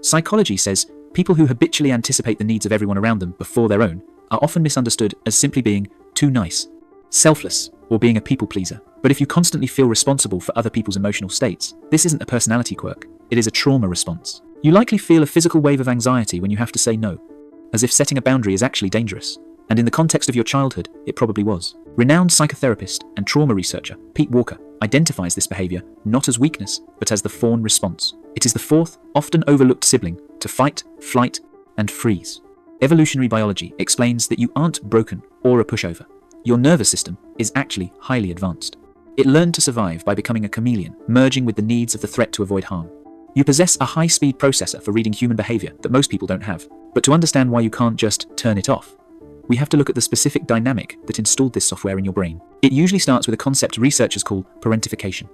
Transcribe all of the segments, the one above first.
Psychology says people who habitually anticipate the needs of everyone around them before their own are often misunderstood as simply being too nice, selfless, or being a people pleaser. But if you constantly feel responsible for other people's emotional states, this isn't a personality quirk, it is a trauma response. You likely feel a physical wave of anxiety when you have to say no, as if setting a boundary is actually dangerous. And in the context of your childhood, it probably was. Renowned psychotherapist and trauma researcher Pete Walker identifies this behavior not as weakness, but as the fawn response. It is the fourth, often overlooked sibling to fight, flight, and freeze. Evolutionary biology explains that you aren't broken or a pushover. Your nervous system is actually highly advanced. It learned to survive by becoming a chameleon, merging with the needs of the threat to avoid harm. You possess a high-speed processor for reading human behavior that most people don't have. But to understand why you can't just turn it off, we have to look at the specific dynamic that installed this software in your brain. It usually starts with a concept researchers call parentification.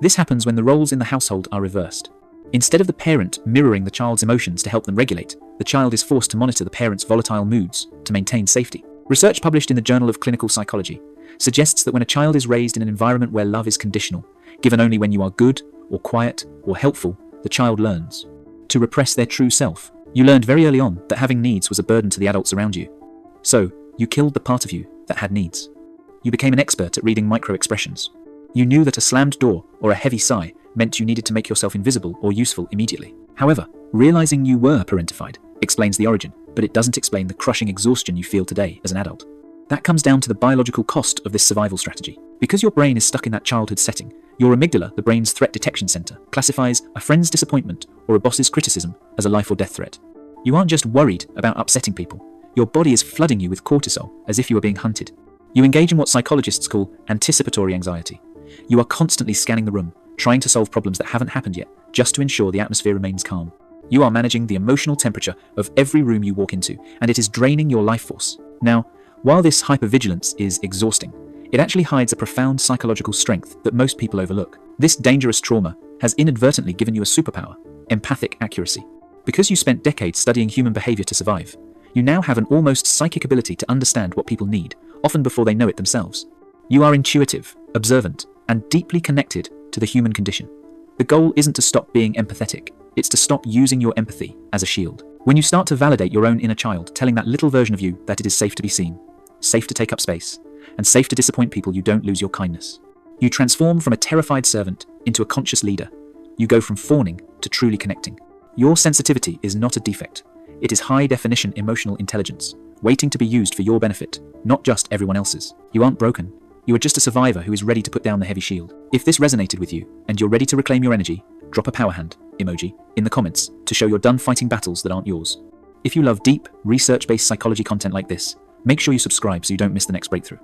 This happens when the roles in the household are reversed. Instead of the parent mirroring the child's emotions to help them regulate, the child is forced to monitor the parent's volatile moods to maintain safety. Research published in the Journal of Clinical Psychology suggests that when a child is raised in an environment where love is conditional, given only when you are good or quiet or helpful, the child learns to repress their true self. You learned very early on that having needs was a burden to the adults around you. So, you killed the part of you that had needs. You became an expert at reading micro-expressions. You knew that a slammed door or a heavy sigh meant you needed to make yourself invisible or useful immediately. However, realizing you were parentified explains the origin, but it doesn't explain the crushing exhaustion you feel today as an adult. That comes down to the biological cost of this survival strategy. Because your brain is stuck in that childhood setting, your amygdala, the brain's threat detection center, classifies a friend's disappointment or a boss's criticism as a life or death threat. You aren't just worried about upsetting people. Your body is flooding you with cortisol as if you were being hunted. You engage in what psychologists call anticipatory anxiety. You are constantly scanning the room, trying to solve problems that haven't happened yet, just to ensure the atmosphere remains calm. You are managing the emotional temperature of every room you walk into, and it is draining your life force. Now, while this hypervigilance is exhausting, it actually hides a profound psychological strength that most people overlook. This dangerous trauma has inadvertently given you a superpower: empathic accuracy. Because you spent decades studying human behavior to survive, you now have an almost psychic ability to understand what people need, often before they know it themselves. You are intuitive, observant, and deeply connected to the human condition. The goal isn't to stop being empathetic, it's to stop using your empathy as a shield. When you start to validate your own inner child, telling that little version of you that it is safe to be seen, safe to take up space, and safe to disappoint people, you don't lose your kindness. You transform from a terrified servant into a conscious leader. You go from fawning to truly connecting. Your sensitivity is not a defect. It is high-definition emotional intelligence, waiting to be used for your benefit, not just everyone else's. You aren't broken. You are just a survivor who is ready to put down the heavy shield. If this resonated with you, and you're ready to reclaim your energy, drop a power hand emoji in the comments to show you're done fighting battles that aren't yours. If you love deep, research-based psychology content like this, make sure you subscribe so you don't miss the next breakthrough.